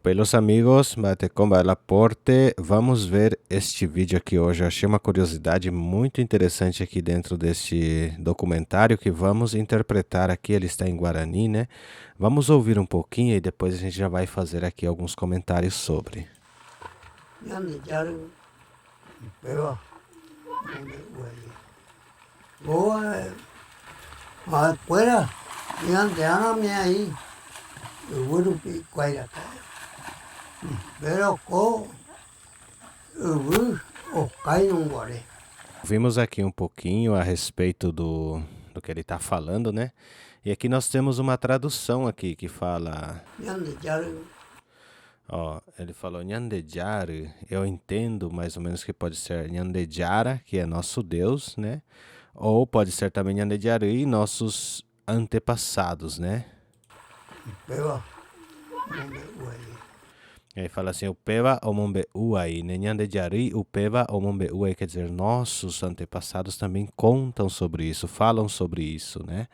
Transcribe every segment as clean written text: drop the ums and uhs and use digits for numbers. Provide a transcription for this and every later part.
Pelos amigos, bate com Laporte, vamos ver este vídeo aqui hoje. Eu achei uma curiosidade muito interessante aqui dentro deste documentário que vamos interpretar aqui. Ele está em Guarani, né? Vamos ouvir um pouquinho e depois a gente já vai fazer aqui alguns comentários sobre. Vimos aqui um pouquinho a respeito do que ele está falando, né? E aqui nós temos uma tradução aqui que fala... Ó, ele falou Nyandejaru, eu entendo mais ou menos que pode ser Nyandejara, que é nosso Deus, né? Ou pode ser também Nyandejari, nossos antepassados, né? Aí fala assim, Upeva Omombe Uai, né? Nyandejari, Upeva Omombe Uai, quer dizer, nossos antepassados também contam sobre isso, falam sobre isso, né?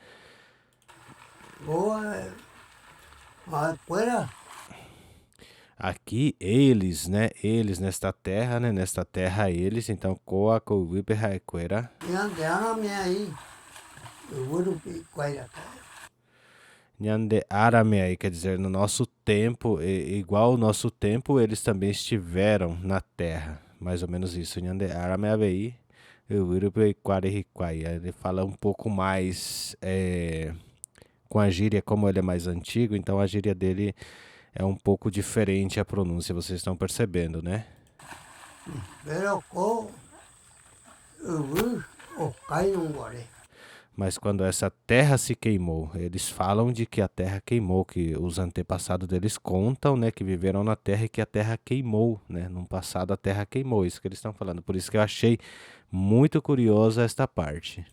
Aqui eles, né? Eles nesta terra, né? Nesta terra eles, então Koa Kouwipe Haequera. Nyande Arame aí, quer dizer, no nosso tempo, igual o nosso tempo, eles também estiveram na terra. Mais ou menos isso. Nyande Arame Avei, ele fala um pouco mais com a gíria, como ele é mais antigo, então a gíria dele é um pouco diferente a pronúncia, vocês estão percebendo, né? Mas quando essa terra se queimou, eles falam de que a terra queimou, que os antepassados deles contam, né, que viveram na terra e que a terra queimou, né? No passado a terra queimou, isso que eles estão falando. Por isso que eu achei muito curiosa esta parte.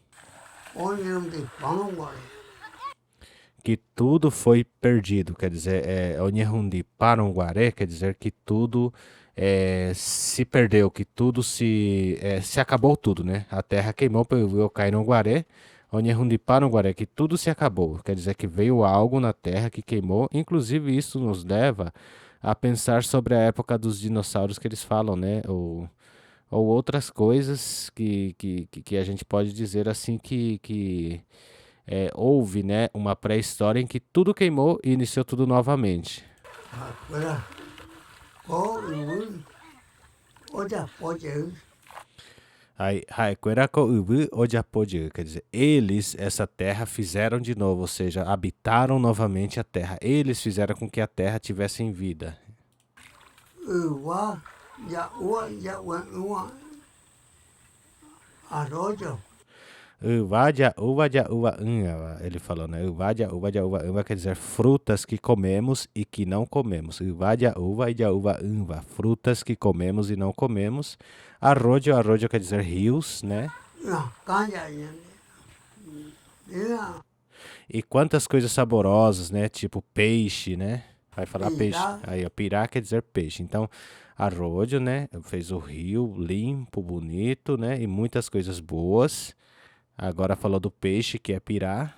Que tudo foi perdido, quer dizer, Onyehundi Paranguaré, quer dizer que tudo se perdeu, que tudo se acabou tudo, né? A terra queimou pelo Kainonguaré, Onyehundi Paranguaré, que tudo se acabou, quer dizer que veio algo na terra que queimou, inclusive isso nos leva a pensar sobre a época dos dinossauros que eles falam, né? Ou outras coisas que a gente pode dizer assim que houve, né, uma pré-história em que tudo queimou e iniciou tudo novamente. Aí, quer dizer, eles, essa terra, fizeram de novo, ou seja, habitaram novamente a terra. Eles fizeram com que a terra tivesse em vida. Ele falou, né? Quer dizer frutas que comemos e que não comemos. Frutas que comemos e não comemos. Arrojo quer dizer rios, né? E quantas coisas saborosas, né? Tipo peixe, né? Vai falar peixe. Aí, ó, pirá quer dizer peixe. Então, arrojo, né? Fez o rio limpo, bonito, né? E muitas coisas boas. Agora falou do peixe, que é pirá.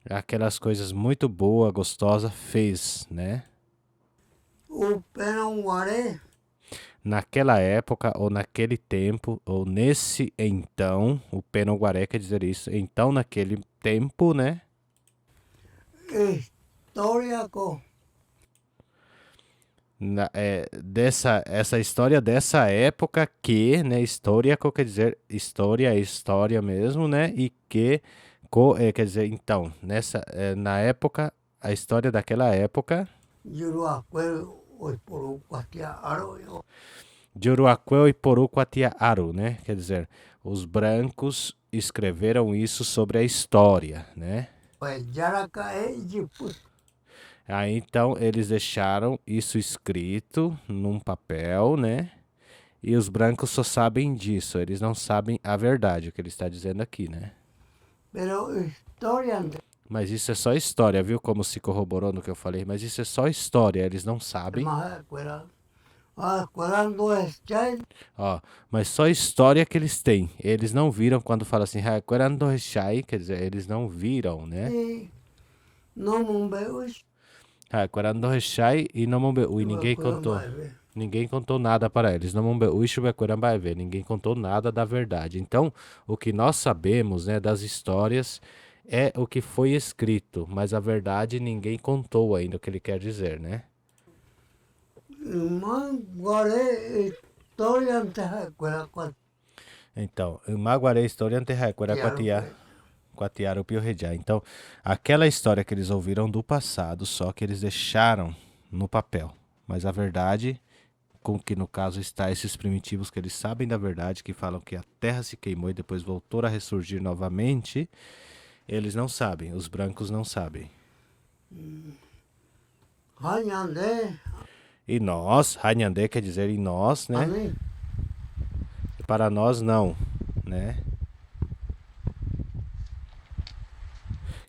Aquelas coisas muito boas, gostosas, fez, né? Naquela época, ou naquele tempo, ou nesse então, o Penoguaré quer dizer isso. Então, naquele tempo, né? Essa história dessa época que, né, história quer dizer história é história mesmo, né, e que quer dizer então na época, a história daquela época. Juruaquel e Poruquatiaru, né, quer dizer, os brancos escreveram isso sobre a história, né. Aí então eles deixaram isso escrito num papel, né? E os brancos só sabem disso, eles não sabem a verdade, o que ele está dizendo aqui, né? Mas isso é só história, viu? Como se corroborou no que eu falei, mas isso é só história, eles não sabem. Ó, mas só história que eles têm. Eles não viram quando fala assim, quer dizer, eles não viram, né? Quarandoheshai e Nomombeui. Ninguém contou nada para eles. Nomombeui Shubequerambaive. Ninguém contou nada da verdade. Então, o que nós sabemos, né, das histórias é o que foi escrito, mas a verdade ninguém contou ainda o que ele quer dizer, né? Então, Maguaré História Quatiara Piorrejá. Então, aquela história que eles ouviram do passado, só que eles deixaram no papel. Mas a verdade, com que no caso está esses primitivos que eles sabem da verdade, que falam que a terra se queimou e depois voltou a ressurgir novamente, eles não sabem, os brancos não sabem. E nós, Hanhandé quer dizer em nós, né? Para nós não, né?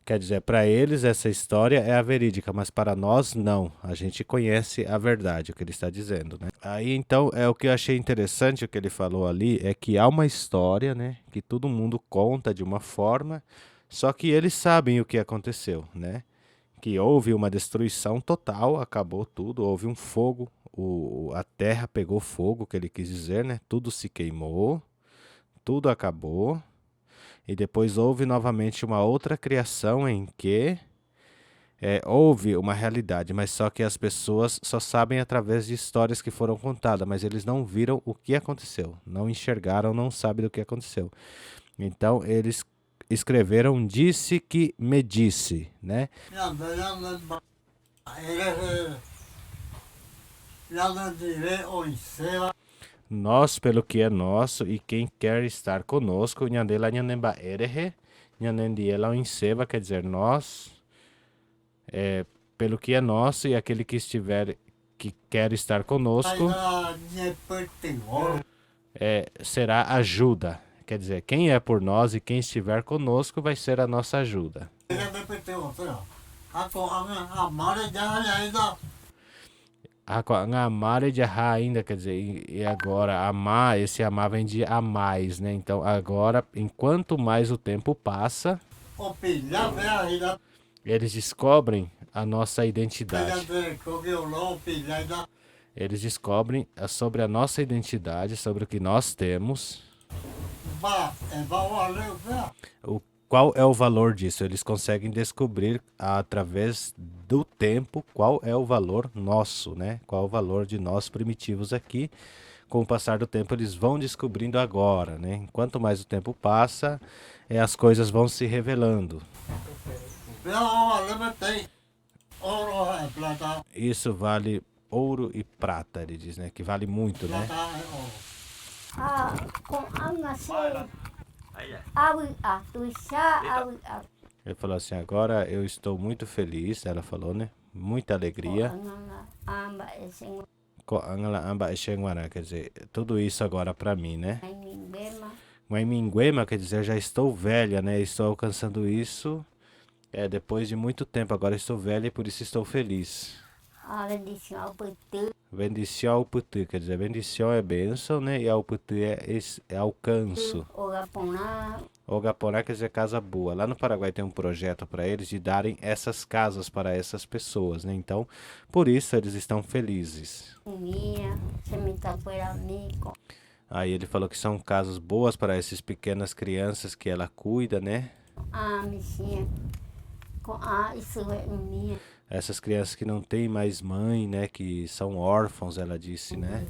Quer dizer, para eles essa história é a verídica, mas para nós não. A gente conhece a verdade, o que ele está dizendo, né? Aí então, o que eu achei interessante o que ele falou ali é que há uma história, né, que todo mundo conta de uma forma, só que eles sabem o que aconteceu, né? Que houve uma destruição total, acabou tudo, houve um fogo, a terra pegou fogo, que ele quis dizer, né? Tudo se queimou, tudo acabou. E depois houve novamente uma outra criação em que houve uma realidade, mas só que as pessoas só sabem através de histórias que foram contadas, mas eles não viram o que aconteceu, não enxergaram, não sabem do que aconteceu. Então eles escreveram disse que me disse, né? Nós pelo que é nosso e quem quer estar conosco, Nhandela Nhanemba Erehe, Nhanendiela Inseva, quer dizer nós, pelo que é nosso e aquele que estiver, que quer estar conosco, será ajuda. Quer dizer, quem é por nós e quem estiver conosco vai ser a nossa ajuda. Amar é de arrar ainda, quer dizer, e agora amar, esse amar vem de a mais, né? Então agora, enquanto mais o tempo passa, eles descobrem a nossa identidade. Eles descobrem sobre a nossa identidade, sobre o que nós temos. Qual é o valor disso? Eles conseguem descobrir através do tempo qual é o valor nosso, né? Qual o valor de nós primitivos aqui. Com o passar do tempo eles vão descobrindo agora, né? Quanto mais o tempo passa, as coisas vão se revelando. Isso vale ouro e prata, ele diz, né? Que vale muito, né? Ele falou assim, agora eu estou muito feliz, ela falou, né? Muita alegria. Quer dizer, tudo isso agora para mim, né? Minguema quer dizer, já estou velha, né? Estou alcançando isso depois de muito tempo. Agora estou velha e por isso estou feliz. Bendição ao putu, quer dizer, bendição é bênção, né? E ao putu é alcanço. Ogaponá quer dizer casa boa. Lá no Paraguai tem um projeto para eles de darem essas casas para essas pessoas, né? Então, por isso eles estão felizes. Aí ele falou que são casas boas para essas pequenas crianças que ela cuida, né? Essas crianças que não têm mais mãe, né? Que são órfãos, ela disse, né?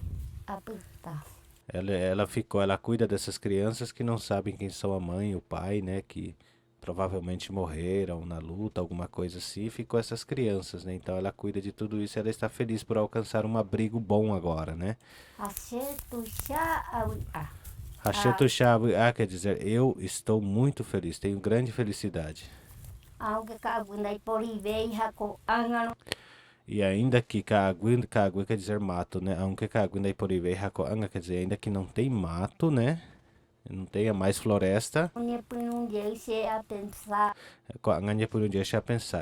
Ela cuida dessas crianças que não sabem quem são a mãe e o pai, né? Que provavelmente morreram na luta, alguma coisa assim. E ficou essas crianças, né? Então ela cuida de tudo isso e ela está feliz por alcançar um abrigo bom agora, né? Quer dizer, eu estou muito feliz, tenho grande felicidade. E ainda que Kagui quer dizer mato, né? Aunque Kagui quer dizer ainda que não tem mato, né? Não tenha mais floresta.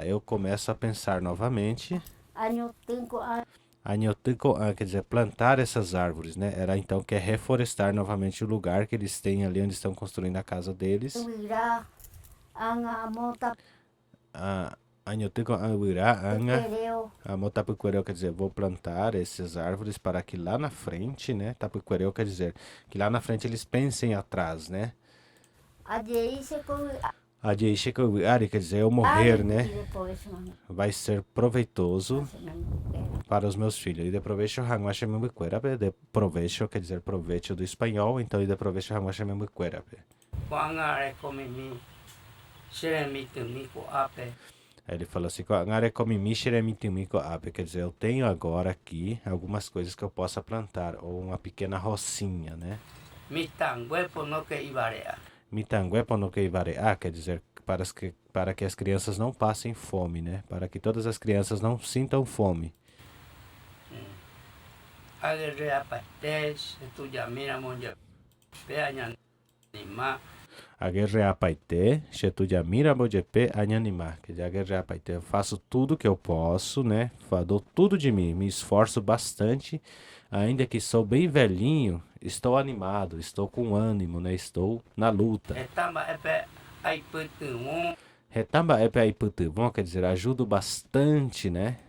Eu começo a pensar novamente. Quer dizer, plantar essas árvores, né? Ela então quer reforestar novamente o lugar que eles têm ali onde estão construindo a casa deles. Anhoteco anguirá, anga. Pequereu. Amor tapuquereu quer dizer, vou plantar essas árvores para que lá na frente, né? Tapuquereu quer dizer que lá na frente eles pensem atrás, né? Adieixecoari quer dizer eu morrer, né? Vai ser proveitoso para os meus filhos. E de provecho hanguashemembuquerape. De provecho quer dizer proveito do espanhol, então e de provecho hanguashemembuquerape. Aí ele falou assim, quer dizer, eu tenho agora aqui algumas coisas que eu possa plantar, ou uma pequena rocinha, né? Mitangueponoqueivareá, quer dizer, para que as crianças não passem fome, né? Para que todas as crianças não sintam fome. Aguerreapaité, Chetujamira Bojepe Anhanimá. Quer dizer, Aguerreapaité, eu faço tudo que eu posso, né? Dou tudo de mim, me esforço bastante, ainda que sou bem velhinho, estou animado, estou com ânimo, né? Estou na luta. Retamba epe aiputuvon, quer dizer, ajudo bastante, né?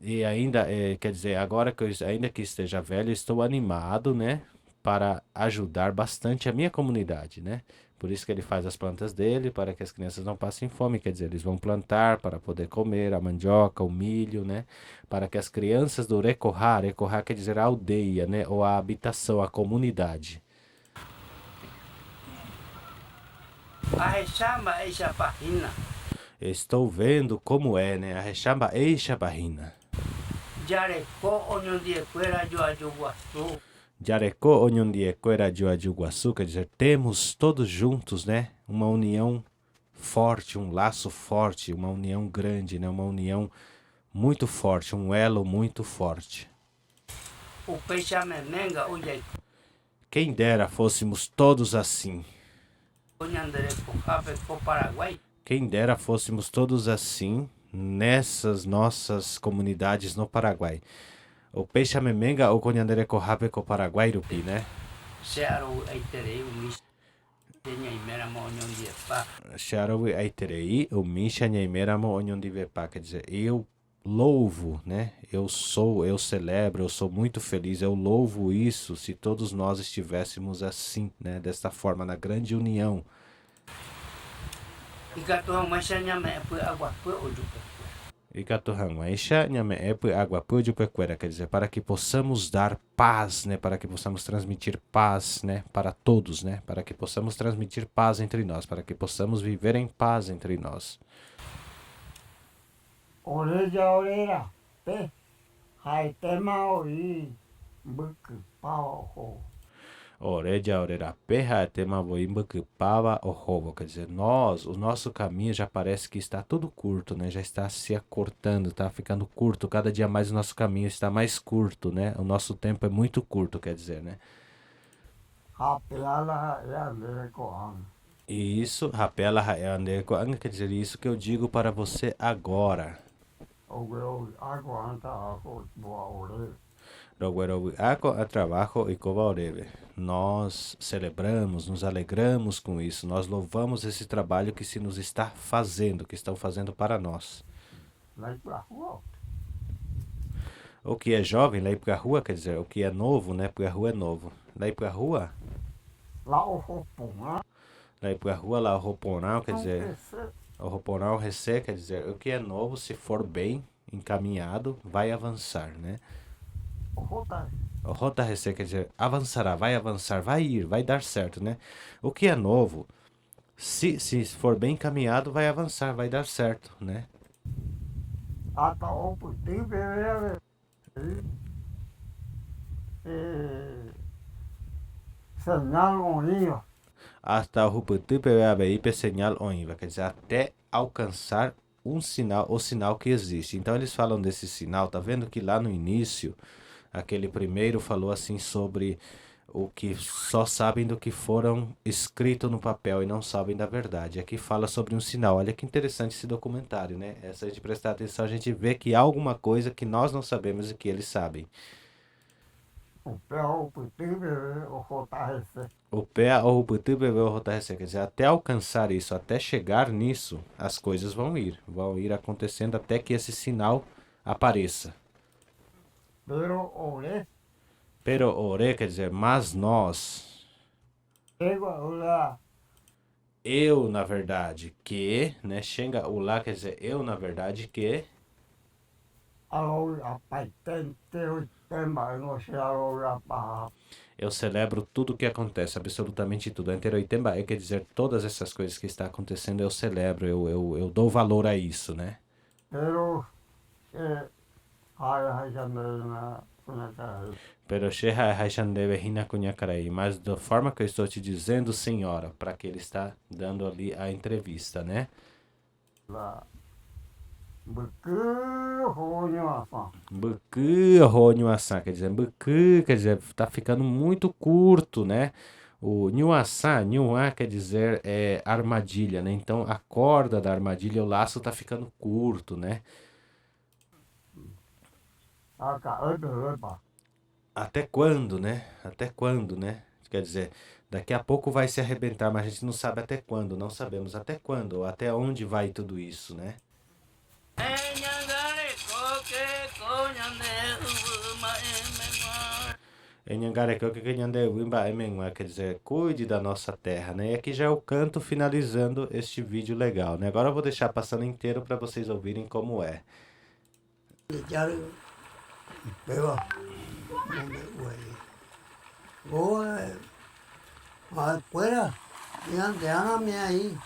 E ainda, quer dizer, agora que ainda que esteja velho, estou animado, né? Para ajudar bastante a minha comunidade, né? Por isso que ele faz as plantas dele, para que as crianças não passem fome, quer dizer, eles vão plantar para poder comer a mandioca, o milho, né? Para que as crianças do Recorrá quer dizer a aldeia, né? Ou a habitação, a comunidade. Estou vendo como é, né? A Rechamba Eixa Barrina. Jarecó, Onhondiequera, Joajuguaçu, quer dizer, temos todos juntos, né? Uma união forte, um laço forte, uma união grande, né? Uma união muito forte, um elo muito forte. Quem dera fôssemos todos assim. Quem dera fôssemos todos assim nessas nossas comunidades no Paraguai. O peixe memenga ou conhandere corrape com Paraguai rupi, né? Xaraui aiterei, o misha nhaimeramo onhondivepa, quer dizer, eu louvo, né? Eu celebro, eu sou muito feliz, eu louvo isso se todos nós estivéssemos assim, né? Desta forma, na grande união. Quer dizer, para que possamos dar paz, né? Para que possamos transmitir paz, né? Para todos, né? Para que possamos transmitir paz entre nós, para que possamos viver em paz entre nós. Orelha, pé, haitema oi, buque, pau, Oreja orera perra tema voimba que pava o robo. Quer dizer, o nosso caminho já parece que está tudo curto, né? Já está se acortando, está ficando curto. Cada dia mais o nosso caminho está mais curto, né? O nosso tempo é muito curto, quer dizer, né? E isso, rapela quer dizer, isso que eu digo para você agora. A trabalho e covaoreve. Nós celebramos, nos alegramos com isso, nós louvamos esse trabalho que se nos está fazendo, que estão fazendo para nós. O que é jovem, lá ir para a rua, quer dizer, o que é novo, né? Para a rua é novo. Lá ir para a rua? Lá ir para a rua, lá o roponal, quer dizer, o roponal recê, quer dizer, o que é novo, se for bem encaminhado, vai avançar, né? O rota recê, quer dizer, avançará, vai avançar, vai ir, vai dar certo, né? O que é novo, se for bem encaminhado, vai avançar, vai dar certo, né? Hasta o ruputupeabeípe señal oiva, quer dizer, até alcançar um sinal, o sinal que existe. Então eles falam desse sinal, tá vendo que lá no início, aquele primeiro falou assim sobre o que só sabem do que foram escrito no papel e não sabem da verdade. Aqui fala sobre um sinal. Olha que interessante esse documentário, né? Se a gente prestar atenção, a gente vê que há alguma coisa que nós não sabemos e que eles sabem. O pé o puti bebê o rotarrece. O pé ou o butu bebeu rotarrece, quer dizer, até alcançar isso, até chegar nisso, as coisas vão ir acontecendo até que esse sinal apareça. Pero ore, Pero ore, quer dizer, mas nós, ego ula, eu na verdade que, né, Shenga Ula quer dizer, eu na verdade que, alo a pai tente o tema, no se alo a pa. eu celebro tudo o que acontece, absolutamente tudo. Anteroitemba quer dizer, todas essas coisas que está acontecendo eu celebro, eu dou valor a isso, né? Pero, hai já na, Pero Sheha Haishandeve Hina Kunhakarai, mas da forma que eu estou te dizendo, senhora, para que ele está dando ali a entrevista, né? lá, buku, ronho, afã. Buku Honhuaçã, quer dizer, Buku, quer dizer, tá ficando muito curto, né? O Nhuaçã, Nhuá quer dizer armadilha, né? Então a corda da armadilha, o laço tá ficando curto, né? Aka, ödö, pá. Até quando, né? Até quando, né? Quer dizer, daqui a pouco vai se arrebentar, mas a gente não sabe até quando, não sabemos até quando, ou até onde vai tudo isso, né? Quer dizer, cuide da nossa terra, né? E aqui já é o canto finalizando este vídeo legal, né? Agora eu vou deixar passando inteiro para vocês ouvirem como é. Pero, vos, afuera, déjame ahí,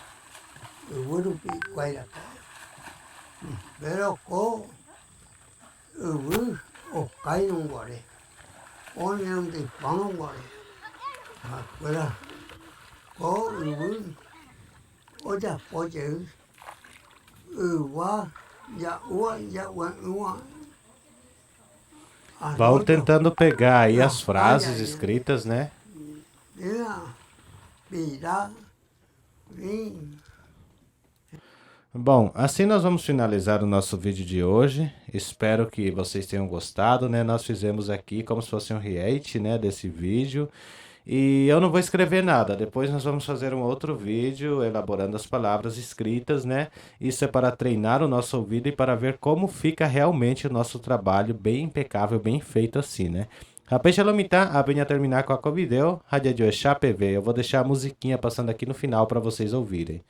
seguro que cuida. Pero, o cai não guarde. Onde não tem pão, guarde. Afuera, o já pode ir. Já uá. Vão tentando pegar aí as frases escritas, né? Bom, assim nós vamos finalizar o nosso vídeo de hoje. Espero que vocês tenham gostado, né? Nós fizemos aqui como se fosse um react, né, desse vídeo. E eu não vou escrever nada, depois nós vamos fazer um outro vídeo elaborando as palavras escritas, né? Isso é para treinar o nosso ouvido e para ver como fica realmente o nosso trabalho bem impecável, bem feito assim, né? Rapaz, a venha terminar com a video, eu vou deixar a musiquinha passando aqui no final para vocês ouvirem.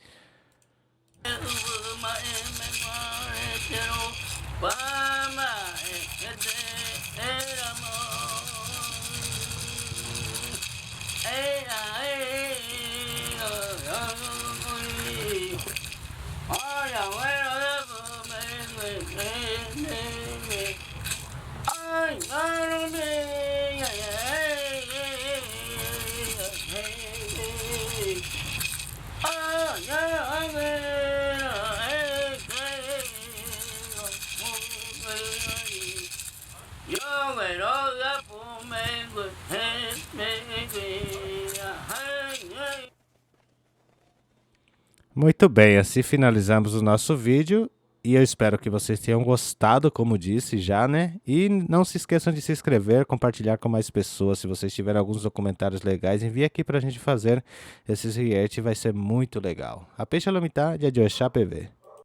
Muito bem, assim finalizamos o nosso vídeo e eu espero que vocês tenham gostado, como disse já, né? E não se esqueçam de se inscrever, compartilhar com mais pessoas. Se vocês tiverem alguns documentários legais, envie aqui pra gente fazer esses react, vai ser muito legal. A Peixe Lomitá de Adioxá PV.